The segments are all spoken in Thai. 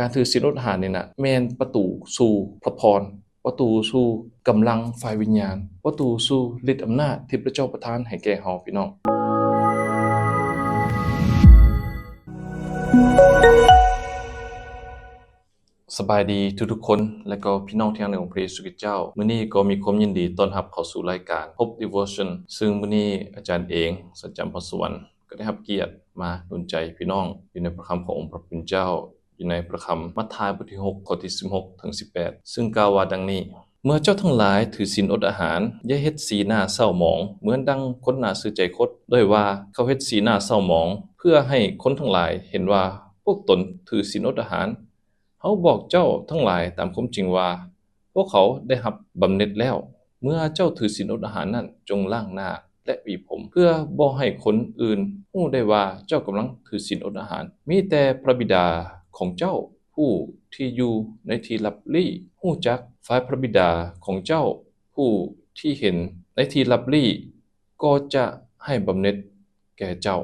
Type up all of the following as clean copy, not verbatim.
การถือศีลอดอาหารนี่น่ะแม่นประตูสู่พระพรประตูสู่กำลังฝ่ายวิญญาณประตูสู่ฤทธิ์อำนาจที่พระเจ้าประทานให้แก่เฮาพี่น้องสบายดีทุกๆคนและก็พี่น้องที่รักในองค์พระเยซูคริสต์เจ้ามื้อนี้ก็มีความยินดีต้อนรับเข้าสู่รายการ Hope Devotion ซึ่งมื้อนี้อาจารย์เองสัจจำพรสวรรค์ก็ได้รับเกียรติมาหนุนใจพี่น้องอยู่ในพระคำขององค์พระผู้เป็นเจ้าอยู่ในพระคำมัทธิวบทที่6ข้อที่16ถึง18ซึ่งกล่าวว่าดังนี้เมื่อเจ้าทั้งหลายถือศีลอดอาหารอย่าเฮ็ดสีหน้าเศร้าหมองเหมือนดังคนหน้าซื่อใจคดด้วยว่าเขาเฮ็ดสีหน้าเศร้าหมองเพื่อให้คนทั้งหลายเห็นว่าพวกตนถือศีลอดอาหารเขาบอกเจ้าทั้งหลายตามความจริงว่าพวกเขาได้รับบำเหน็จแล้วเมื่อเจ้าถือศีลอดอาหารนั้นจงล้างหน้าและหวีผมเพื่อบ่ให้คนอื่นรู้ได้ว่าเจ้ากำลังถือศีลอดอาหารมีแต่พระบิดาของเจ้าผู้ที่อยู่ในที่ลับลี้รู้จักฝ่ายพระบิดาของเจ้าผู้ที่เห็นในที่ลับลี้ก็จะให้บำเหน็จแก่เจ้า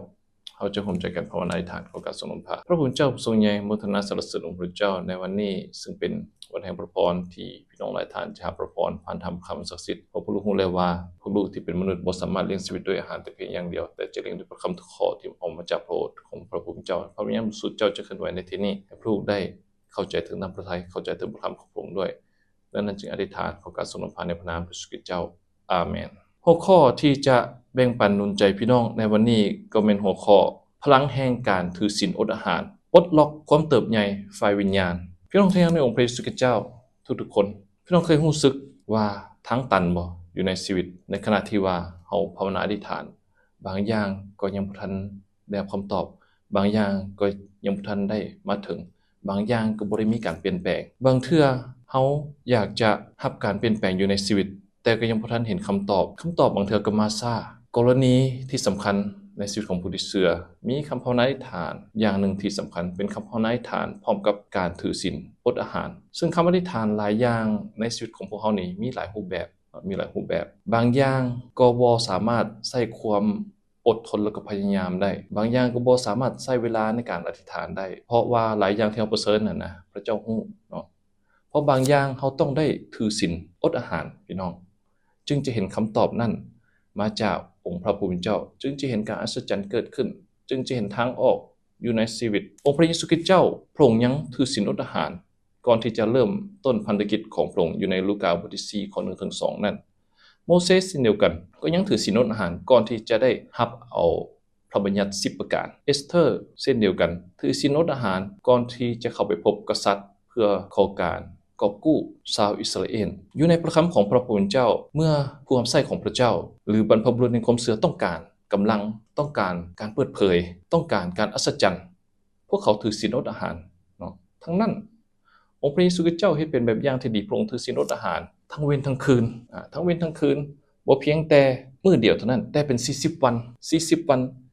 เราจะร่วมใจกันภาวนาอธิษฐานขอการทรงนำพาพระผู้เป็นเจ้าทรงใหญ่โมทนาสรรเสริญองค์พระเจ้าในวันนี้ซึ่งเป็นวันแห่งพระพรที่พี่น้องหลายท่านจะรับพระพรผ่านธรรมคำศักดิ์สิทธิ์เพราะพระลูกรู้แล้วว่าพวกลูกที่เป็นมนุษย์บ่สามารถเลี้ยงชีวิตด้วยอาหารแต่เพียงอย่างเดียวแต่จะเลี้ยงด้วยพระคำทุกข้อที่ออกมาจากพระโอษฐ์ของพระผู้เป็นเจ้าพระวิญญาณบริสุทธิ์เจ้าจะเคลื่อนไหวในที่นี้ให้พระลูกได้เข้าใจถึงน้ำพระทัยเข้าใจถึงพระคำของพระองค์ด้วยดังนั้นจึงอธิษฐานขอการทรงนำพาในพระนามพระเยซูคริสต์เจ้าอาเมนหัวข้อที่จะแบ่งปันหนุนใจพี่น้องในวันนี้ก็เป็นหัวข้อพลังแห่งการถือศีลอดอาหารปลดล็อกความเติบใหญ่ฝ่ายวิญญาณพี่น้องที่รักในองค์พระเยซูคริสต์เจ้าทุกๆคนพี่น้องเคยรู้สึกว่าทางตันบ่อยู่ในชีวิตในขณะที่ว่าเฮาภาวนาอธิษฐานบางอย่างก็ยังบ่ทันได้รับคำตอบบางอย่างก็ยังบ่ทันได้มาถึงบางอย่างก็บ่ได้มีการเปลี่ยนแปลงบางเทื่อเฮาอยากจะรับการเปลี่ยนแปลงอยู่ในชีวิตแต่ก็ยังบ่ทันเห็นคำตอบบางเทื่อก็มาช้ากรณีที่สำคัญในชีวิตของผู้ที่เชื่อมีคำภาวนาอธิษฐานอย่างหนึ่งที่สำคัญเป็นคำภาวนาอธิษฐานพร้อมกับการถือศีลอดอาหารซึ่งคำอธิษฐานหลายอย่างในชีวิตของพวกเรานี่มีหลายรูปแบบบางอย่างก็บ่สามารถใช้ความอดทนและก็พยายามได้บางอย่างก็บ่สามารถใช้เวลาในการอธิษฐานได้เพราะว่าหลายอย่างที่เราประเสริฐนั่นนะพระเจ้าฮู้เนาะเพราะบางอย่างเราต้องได้ถือศีลอดอาหารพี่น้องจึงจะเห็นคำตอบนั้นมาจากองค์พระผู้เป็นเจ้าจึงจะเห็นการอัศจรรย์เกิดขึ้นจึงจะเห็นทางออกอยู่ในชีวิตองค์พระเยซูคริสต์เจ้าพระองค์ยังถือศีลอดอาหารก่อนที่จะเริ่มต้นพันธกิจของพระองค์อยู่ในลูกาบทที่4ข้อ1ถึง2นั้นโมเสสเช่นเดียวกันก็ยังถือศีลอดอาหารก่อนที่จะได้รับเอาพระบัญญัติ10ประการเอสเธอร์เช่นเดียวกันถือศีลอดอาหารก่อนที่จะเข้าไปพบกษัตริย์เพื่อขอการกอบกู้ชาวอิสราเอลอยู่ในพระคำของพระผู้เป็นเจ้าเมื่อผู้รับใช้ของพระเจ้าหรือบรรพบุรุษในความเชื่อต้องการกำลังต้องการการเปิดเผยต้องการการอัศจรรย์พวกเขาถือศีลอดอาหารเนาะทั้งนั้นองค์พระเยซูคริสต์เจ้าเฮ็ดเป็นแบบอย่างที่ดีพระองค์ถือศีลอดอาหารทั้งเว้นทั้งคืนบ่เพียงแต่มื้อเดียวเท่านั้นแต่เป็น40วัน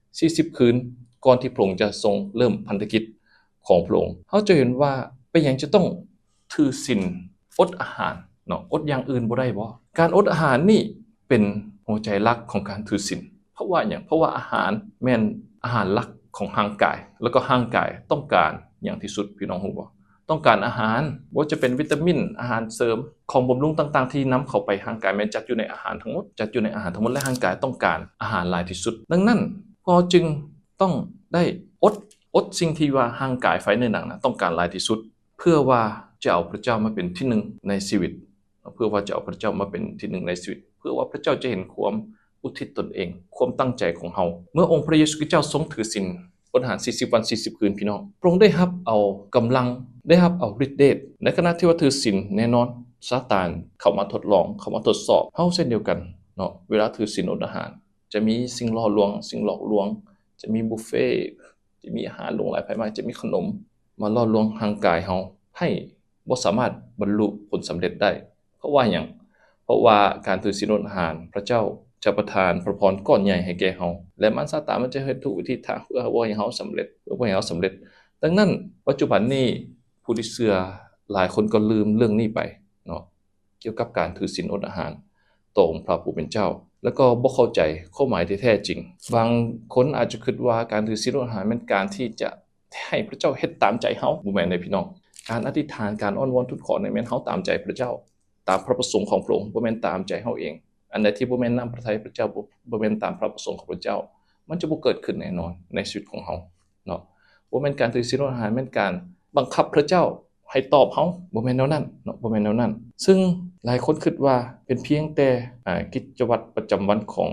40คืนก่อนที่พระองค์จะทรงเริ่มพันธกิจของพระองค์เฮาจะเห็นว่าเป็นหยังจะต้องถือศีลอดอาหารเนาะอดอย่างอื่นบ่ได้บ่การอดอาหารนี่เป็นหัวใจหลักของการถือศีลเพราะว่าหยังเพราะว่าอาหารแม่นอาหารหลักของร่างกายแล้วก็ร่างกายต้องการอย่างที่สุดพี่น้องฮู้บ่ต้องการอาหารบ่ว่าจะเป็นวิตามินอาหารเสริมของบำรุงต่างๆที่นำเข้าไปร่างกายแม้นจัดอยู่ในอาหารทั้งหมดและร่างกายต้องการอาหารหลายที่สุดดังนั้นพอจึงต้องได้อดสิ่งที่ว่าร่างกายไฟในหนังนะต้องการหลายที่สุดเพื่อว่าจะเอาพระเจ้ามาเป็นที่หนึ่งในชีวิตเพื่อว่าจะเอาพระเจ้ามาเป็นที่หนึ่งในชีวิตเพื่อว่าพระเจ้าจะเห็นความอุทิศตนเองความตั้งใจของเฮาเมื่อองค์พระเยซูคริสต์เจ้าทรงถือศีลอดอาหาร40วัน40คืนพี่น้องพระองค์ได้รับเอากำลังได้รับเอาฤทธิ์เดชในขณะที่ว่าถือศีลแน่นอนซาตานเข้ามาทดลองเข้ามาทดสอบเฮาเช่นเดียวกันเนาะเวลาถือศีลอดอาหารจะมีสิ่งล่อลวงสิ่งหลอกลวงจะมีบุฟเฟ่จะมีอาหารหลงหลายภายมาจะมีขนมมาล่อลวงร่างกายเฮาให้บ่สามารถบรรลุผลสำเร็จได้เพราะว่าหยังเพราะว่าการถือศีลอดอาหารพระเจ้าจะประทานพระพรก้อนใหญ่ให้แก่เฮาและมารซาตานมันจะเฮ็ดทุกวิธีทางเพื่อบ่ให้เฮาสำเร็จดังนั้นปัจจุบันนี้ผู้ที่เชื่อหลายคนก็ลืมเรื่องนี้ไปเนาะเกี่ยวกับการถือศีลอดอาหารต่อองค์พระผู้เป็นเจ้าแล้วก็บ่เข้าใจความหมายที่แท้จริงบางคนอาจจะคิดว่าการถือศีลอดอาหารเป็นการที่จะให้พระเจ้าเฮ็ดตามใจเฮาบ่แม่นเด้พี่น้อง การอธิษฐานการอ้อนวอนทูลขอในแม่นเฮาตามใจพระเจ้าตามพระประสงค์ของพระองค์บ่แม่นตามใจเฮาเองอันใดที่บ่แม่นนำพระทัยพระเจ้าบ่แม่นตามพระประสงค์ของพระเจ้ามันจะบ่เกิดขึ้นแน่นอนในชีวิตของเฮาเนาะบ่แม่นการถือศีลอดอาหารแม่นการบังคับพระเจ้าให้ตอบเฮาบ่แม่นแนวนั้นเนาะบ่แม่นแนวนั้นซึ่งหลายคนคิดว่าเป็นเพียงแต่กิจวัตรประจำวันของ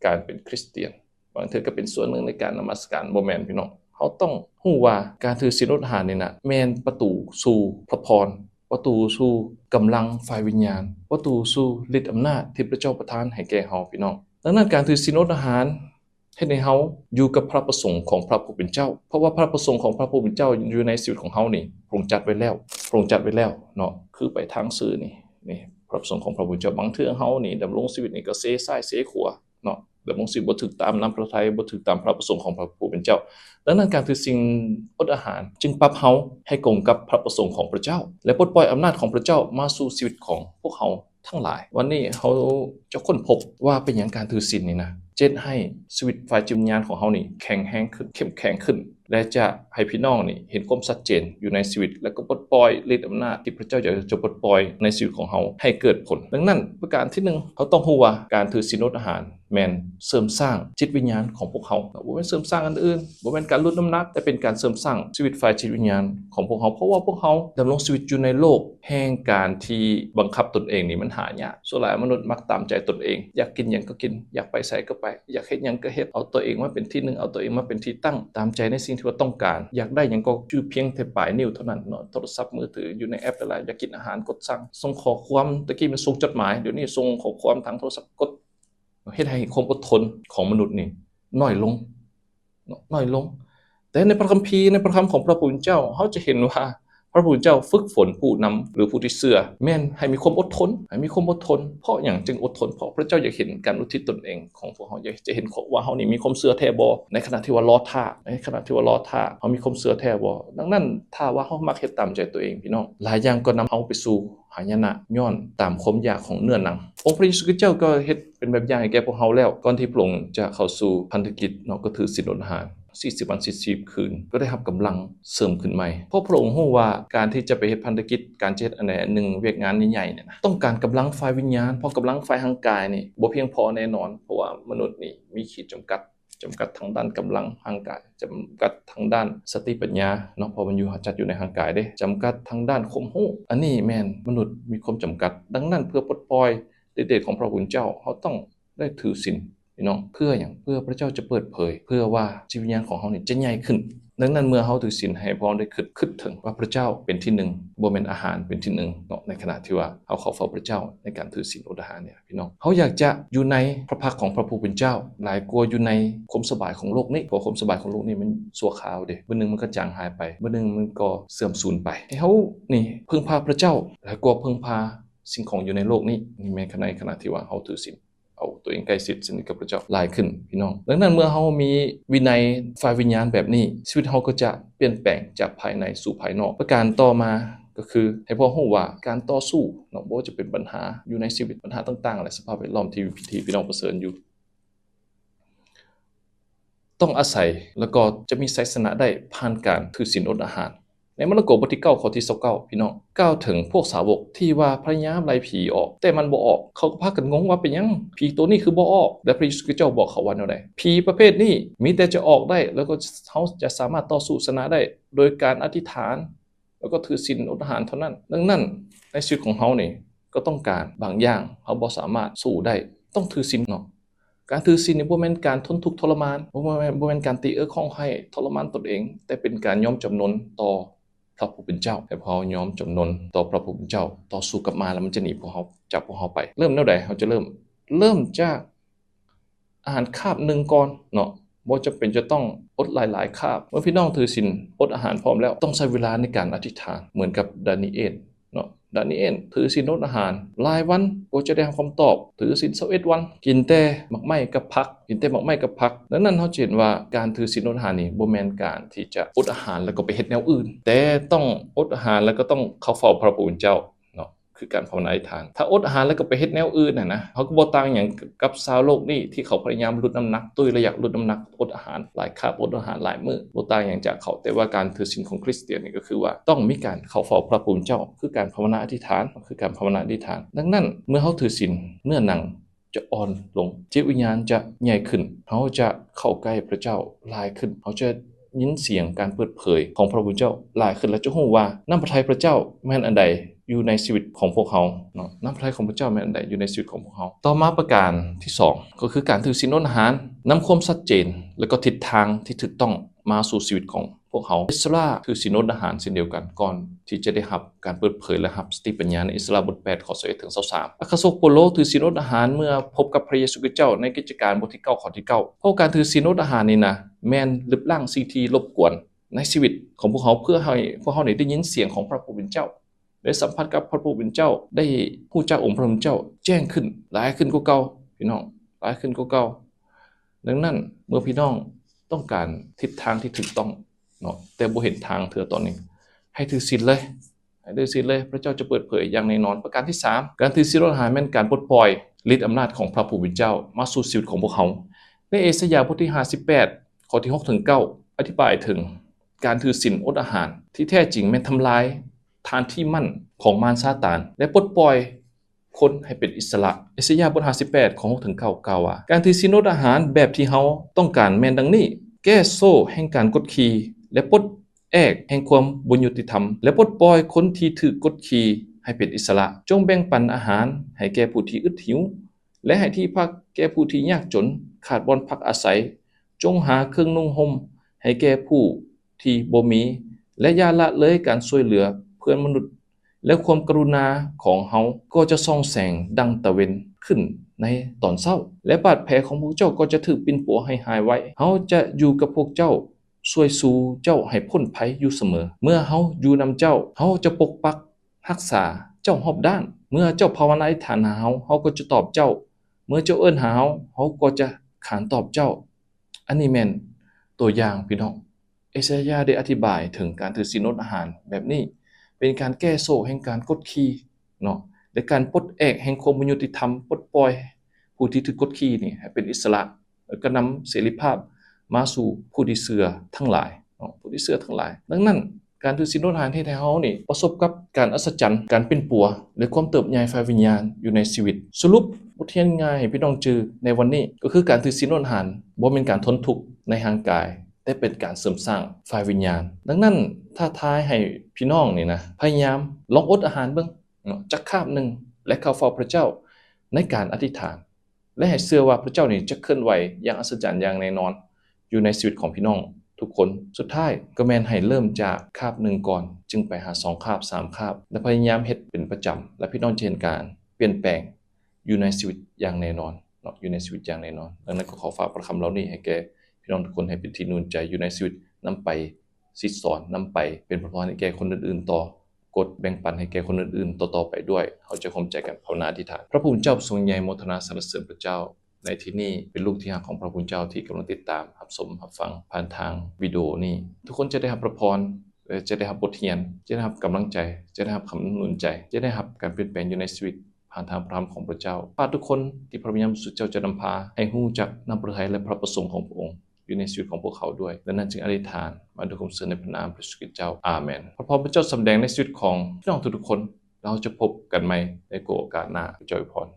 การเป็นคริสเตียนบางเทื่อก็เป็นส่วนหนึ่งในการนมัสการบ่แม่นพี่น้องเฮาต้องรู้ว่าการถือศีลอดอาหารนี่น่ะแม่นประตูสู่พระพรประตูสู่กำลังฝ่ายวิญญาณประตูสู่ฤทธิ์อำนาจที่พระเจ้าประทานให้แก่เฮาพี่น้องดังนั้นการถือศีลอดอาหารให้ในเฮาอยู่กับพระประสงค์ของพระผู้เป็นเจ้าเพราะว่าพระประสงค์ของพระผู้เป็นเจ้าอยู่ในชีวิตของเฮานี่พระองค์จัดไว้แล้วเนาะคือไปทางซื่อนี่พระประสงค์ของพระผู้เป็นเจ้าบางเทื่อเฮานี่ดำรงชีวิตนี่ก็เซซ้ายเซขวาเนาะดำรงชีวิตบ่ถูกตามนำพระทัยบ่ถูกตามพระประสงค์ของพระผู้เป็นเจ้าดังนั้นการถือศีลอดอาหารจึงปรับเฮาให้กลมกับพระประสงค์ของพระเจ้าและปลดปล่อยอำนาจของพระเจ้ามาสู่ชีวิตของพวกเฮาทั้งหลายวันนี้เฮาจะค้นพบว่าเป็นหยังการถือศีลนี่นะเจ็ดให้ชีวิตฝ่ายจิตวิญญาณของเฮานี่แข็งแรงขึ้นเข้มแข็งขึ้นและจะให้พี่น้องนี่เห็นความชัดเจนอยู่ในชีวิตและก็ปลดปล่อยฤทธิ์อำนาจที่พระเจ้าอยากจะปลดปล่อยในชีวิตของเฮาให้เกิดผลดังนั้นประการที่1เฮาต้องรู้ว่าการถือศีลอดอาหารแม่นเสริมสร้างจิตวิญญาณของพวกเฮาบ่แม่นเสริมสร้างอันอื่นบ่แม่นการลดน้ำหนักแต่เป็นการเสริมสร้างชีวิตฝ่ายจิตวิญญาณของพวกเฮาเพราะว่าพวกเฮาดำรงชีวิตอยู่ในโลกแห่งการที่บังคับตนเองนี่มันหายากส่วนหลายมนุษย์มักตามใจตนเองอยากกินหยังก็กินอยากไปไสก็ไปอยากเฮ็ดหยังก็เฮ็ดเอาตัวเองมาเป็นที่1เอาตัวเองมาเป็นที่ตั้งตามใจในสิ่งที่ว่าต้องการอยากได้หยังก็อยู่เพียงแต่ปลายนิ้วเท่านั้นเนาะโทรศัพท์มือถืออยู่ในแอปอะไรอยากกินอาหารกดสั่งส่งข้อความตะกี้มันส่งจดหมายเดี๋ยวนี้ส่งข้อความทางโทรศัพท์กดเฮ็ดให้ความอดทนของมนุษย์นี่น้อยลงแต่ในพระคัมภีร์ในพระคำของพระผู้เป็นเจ้าเฮาจะเห็นว่าพระผู้เป็นเจ้าฝึกฝนผู้นำหรือผู้ที่เชื่อแม่นให้มีความอดทนเพราะหยังจึงอดทนเพราะพระเจ้าอยากเห็นการอุทิศตนเองของพวกเฮาอยากจะเห็นว่าเฮานี่มีความเชื่อแท้บ่ในขณะที่ว่ารอท่าเฮามีความเชื่อแท้บ่ดังนั้นถ้าว่าเฮามักเฮ็ดตามใจตัวเองพี่น้องหลายอย่างก็นำเฮาไปสู่หายนะย้อนตามความอยากของเนื้อหนังองค์พระเยซูคริสต์เจ้าก็เฮ็ดเป็นแบบอย่างให้แก่พวกเฮาแล้วก่อนที่พระองค์จะเข้าสู่พันธกิจเนาะก็ถือศีลอดอาหาร40 วัน40 คืนก็ได้รับกำลังเสริมขึ้นใหม่เพราะพระองค์รู้ว่าการที่จะไปเฮ็ดพันธกิจการเฮ็ดอันใดอันหนึ่งเวียกงานใหญ่ๆเนี่ยนะต้องการกำลังฝ่ายวิญญาณเพราะกำลังฝ่ายร่างกายนี่บ่เพียงพอแน่นอนเพราะว่ามนุษย์นี่มีขีดจำกัดทางด้านกำลังร่างกายจำกัดทางด้านสติปัญญาเนาะเพราะมันจัดอยู่ในร่างกายเด้จำกัดทางด้านความรู้อันนี้แม่นมนุษย์มีความจำกัดดังนั้นเพื่อปลดปล่อยฤทธิ์เดชของพระผู้เป็นเจ้าเฮาต้องได้ถือศีลพี่น้องเพื่อหยังเพื่อพระเจ้าจะเปิดเผยเพื่อว่าจิตวิญญาณของเฮานี่จะใหญ่ขึ้นดังนั้นเมื่อเฮาถือศีลให้พอได้คิดถึงว่าพระเจ้าเป็นที่1บ่แม่นอาหารเป็นที่1เนาะในขณะที่ว่าเฮาเข้าเฝ้าพระเจ้าในการถือศีลอดอาหารเนี่ยพี่น้องเฮาอยากจะอยู่ในพระพักของพระผู้เป็นเจ้าหลายกว่าอยู่ในความสบายของโลกนี้เพราะความสบายของโลกนี้มันชั่วคราวเด้มื้อนึงมันก็จางหายไปมื้อนึงมันก็เสื่อมสูญไปให้เฮานี่พึ่งพาพระเจ้าหลายกว่าพึ่งพาสิ่งของอยู่ในโลกนี้นี่แม้ในขณะที่ว่าเฮาถือศีลเอาตัวเองใกล้ชิดสนิทกับพระเจ้าหลายขึ้นพี่น้องดังนั้นเมื่อเฮามีวินัยฝ่ายวิญญาณแบบนี้ชีวิตเฮาก็จะเปลี่ยนแปลงจากภายในสู่ภายนอกประการต่อมาก็คือให้พวกเฮาว่าการต่อสู้เนาะบ่จะเป็นปัญหาอยู่ในชีวิตปัญหาต่างๆและสภาพแวดล้อมที่พี่น้องเผชิญอยู่ต้องอาศัยแล้วก็จะมีชัยชนะได้ผ่านการถือศีลอดอาหารในมาระโกบทที่9ข้อที่29พี่น้องกล่าวถึงพวกสาวกที่ว่าพยายามไล่ผีออกแต่มันบ่ออกเขาก็พากันงงว่าเป็นหยังผีตัวนี้คือบ่ออกและพระเยซูคริสต์เจ้าบอกเขาว่าแนวใดผีประเภทนี้มีแต่จะออกได้แล้วก็เฮาจะสามารถต่อสู้ชนะได้โดยการอธิษฐานแล้วก็ถือศีลอดอาหารเท่านั้นดังนั้นในชีวิตของเฮานี่ก็ต้องการบางอย่างเฮาบ่สามารถสู้ได้ต้องถือศีลเนาะการถือศีลนี่บ่แม่นการทนทุกข์ทรมานบ่แม่นการตีข้องให้ทรมานตนเองแต่เป็นการยอมจำนนต่อพระผู้เป็นเจ้าให้พวกเรายอมจำนนต่อพระผู้เป็นเจ้าต่อสู้กับมารแล้วมันจะหนีพวกเราจับพวกเราไปเริ่มแนวใดเราจะเริ่มจากอาหารคาบหนึ่งก่อนเนาะบ่จำเป็นจะต้องอดหลายๆคาบเมื่อพี่น้องถือศีลอดอาหารพร้อมแล้วต้องใช้เวลาในการอธิษฐานเหมือนกับดานีเอลเนาะดานีเอลถือศีลอดอาหารหลายวันก็จะได้คำตอบถือศีล21วันกินแต่หมักไหม้กับผักดังนั้นเราเห็นว่าการถือศีลอดอาหารนี่บ่แม่นการที่จะอดอาหารแล้วก็ไปเฮ็ดแนวอื่นแต่ต้องอดอาหารแล้วก็ต้องเข้าเฝ้าพระผู้เป็นเจ้าเนาะ คือการภาวนาอธิษฐานถ้าอดอาหารแล้วก็ไปเฮ็ดแนวอื่นนะเขาก็บ่ต่างหยังกับชาวโลกนี้ที่เขาพยายามลดน้ำหนักตุ้ยและอยากลดน้ำหนักอดอาหารหลายคาบอดอาหารหลายมื้อบ่ต่างหยังจากเขาแต่ว่าการถือศีลของคริสเตียนนี่ก็คือว่าต้องมีการเข้าเฝ้าพระผู้เป็นเจ้าคือการภาวนาอธิษฐานคือการภาวนาอธิษฐานดังนั้นเมื่อเฮาถือศีลเนื้อหนังจะอ่อนลงจิตวิญญาณจะใหญ่ขึ้นเขาจะเข้าใกล้พระเจ้าหลายขึ้นเขาจะยินเสียงการเปิดเผยของพระผู้เป็นเจ้าหลายขึ้นและจะรู้ว่าน้ำพระทัยพระเจ้าแม่นอันใดอยู่ในชีวิตของพวกเขาเนาะน้ำพระทัยของพระเจ้าแม่นอันใดอยู่ในชีวิตของพวกเขาต่อมาประการที่2ก็คือการถือศีลอดอาหารนำความชัดเจนและก็ทิศทางที่ถูกต้องมาสู่ชีวิตของพวกเขาอิสราถือศีลอดอาหารเช่นเดียวกันก่อนที่จะได้รับการเปิดเผยและรับสติปัญญาในอิสราบท8ข้อ11ถึง23อัครสาวกเปโลถือศีลอดอาหารเมื่อพบกับพระเยซูคริสต์เจ้าในกิจการบทที่9ข้อที่9เพราะการถือศีลอดอาหารนี่นะแม่นลึกล่างสิ่งที่รบกวนในชีวิตของพวกเขาเพื่อให้พวกเขาได้ยินเสียงของพระผู้เป็นเจ้าได้สัมผัสกับพระผู้เป็นเจ้าได้รู้จักองค์พระผู้เป็นเจ้าแจ้งขึ้นหลายขึ้นกว่าเก่าพี่น้องหลายขึ้นกว่าเก่าดังนั้นเมื่อพี่น้องต้องการทิศทางที่ถูกต้องเนาะแต่บ่เห็นทางเธอตอนนี้ให้ถือศีลเลยให้ถือศีลเลยพระเจ้าจะเปิดเผยอย่างแน่นอนประการที่3การถือศีลอดอาหารแม่นการปลดปล่อยฤทธิ์อำนาจของพระผู้เป็นเจ้ามาสู่ชีวิตของพวกเขาในเอสยาห์บทที่58ข้อที่6ถึง9อธิบายถึงการถือศีลอดอาหารที่แท้จริงแม่นทำลายฐานที่มั่นของมารซาตานและปลดปล่อยคนให้เป็นอิสระเอสยาห์บท58ข้อ6ถึง9กล่าวว่าการถือศีลอดอาหารแบบที่เฮาต้องการแม่นดังนี้แก้โซ่แห่งการกดขี่และปลดแอกแห่งความบ่ยุติธรรมและปลดปล่อยคนที่ถูกกดขี่ให้เป็นอิสระจงแบ่งปันอาหารให้แก่ผู้ที่อึดหิวและให้ที่พักแก่ผู้ที่ยากจนขาดบ่อนพักอาศัยจงหาเครื่องนุ่งห่มให้แก่ผู้ที่บ่มีและอย่าละเลยการช่วยเหลือเพื่อนมนุษย์และความกรุณาของเฮาก็จะส่องแสงดังตะเวนขึ้นในตอนเช้าและบาดแผลของพวกเจ้าก็จะถูกปิ่นปัวให้หายไว้เฮาจะอยู่กับพวกเจ้าช่วยสู้เจ้าให้พ้นภัยอยู่เสมอเมื่อเฮาอยู่นำเจ้าเฮาจะปกปักรักษาเจ้ารอบด้านเมื่อเจ้าภาวนาอธิษฐานหาเฮาก็จะตอบเจ้าเมื่อเจ้าเอิ้นหาเฮาก็จะขานตอบเจ้าอันนี้แม่นตัวอย่างพี่น้องเอสายาห์ได้อธิบายถึงการถือศีลอดอาหารแบบนี้เป็นการแก้โซ่แห่งการกดขี่เนาะและการปลดแอกแห่งความบ่ยุติธรรมปลดปล่อยผู้ที่ถูกกดขี่นี่ให้เป็นอิสระแล้วก็นำเสรีภาพมาสู่ผู้ที่เชื่อทั้งหลายเนาะผู้ที่เชื่อทั้งหลายดังนั้นการถือศีลอดอาหารที่เฮานี่ประสบกับการอัศจรรย์การเป็นปัวและความเติบใหญ่ฝ่ายวิญญาณอยู่ในชีวิตสรุปบทเรียนง่ายให้พี่น้องจือในวันนี้ก็คือการถือศีลอดอาหารบ่แม่นการทนทุกข์ในทางกายแต่เป็นการเสริมสร้างฝ่ายวิญญาณดังนั้นถ้าทายให้พี่น้องนี่นะพยายามลองอดอาหารเบิ่งเนาะจักคาบหนึ่งและเข้าเฝ้าพระเจ้าในการอธิษฐานและให้เชื่อว่าพระเจ้านี่จะเคลื่อนไหวอย่างอัศจรรย์อย่างแน่นอนอยู่ในชีวิตของพี่น้องทุกคนสุดท้ายก็แม่นให้เริ่มจากคาบหนึ่งก่อนจึงไปหา2คาบ3คาบและพยายามเฮ็ดเป็นประจำและพี่น้องจะเห็นการเปลี่ยนแปลงอยู่ในชีวิตอย่างแน่นอนเนาะอยู่ในชีวิตอย่างแน่นอนดังนั้นก็ขอฝากประคำเหล่านี้ให้แก่พี่น้องทุกคนให้เป็นที่นูนใจอยู่ในชีวิตนำไปสิสอนนำไปเป็นพระพรให้แก่คนอื่นๆต่อกดแบ่งปันให้แก่คนอื่นๆต่อๆไปด้วยเขาจะร่วมใจกันภาวนาอธิษฐานพระผู้เป็นเจ้าทรงใหญ่โมทนาสรรเสริญพระเจ้าในที่นี้เป็นลูกที่รักของพระผู้เป็นเจ้าที่กำลังติดตามรับชมรับฟังผ่านทางวิดีโอนี้ทุกคนจะได้รับพระพรจะได้รับบทเรียนจะได้รับกำลังใจจะได้รับคำหนุนใจจะได้รับการเปลี่ยนแปลงอยู่ในชีวิตผ่านทางพระธรรมของพระเจ้าฝากทุกคนที่พระวิญญาณบริสุทธิ์เจ้าจะนำพาให้รู้จักนำพระทัยและพระประสงค์ของพระองค์อยู่ในชีวิตของพวกเขาด้วยดังนั้นจึงอธิษฐานมาด้วยความเชื่อในพระนามพระเยซูคริสต์เจ้าอาเมนพระพรพระเจ้าสำแดงในชีวิตของพี่น้องทุกๆคนเราจะพบกันใหม่ในโอกาสหน้าพระเจ้าอวยพร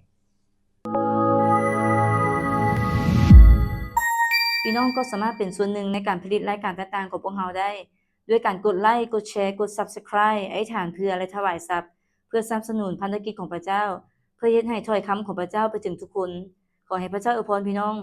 พี่น้องก็สามารถเป็นส่วนหนึ่งในการผลิตรายการต่างๆของพวกเราได้ด้วยการกดไลค์กดแชร์กด Subscribe อธิษฐานเพื่อและถวายทรัพย์เพื่อสนับสนุนพันธกิจของพระเจ้าเพื่อเฮ็ดให้ถ้อยคำของพระเจ้าไปถึงทุกคนขอให้พระเจ้าอวยพรพี่น้อง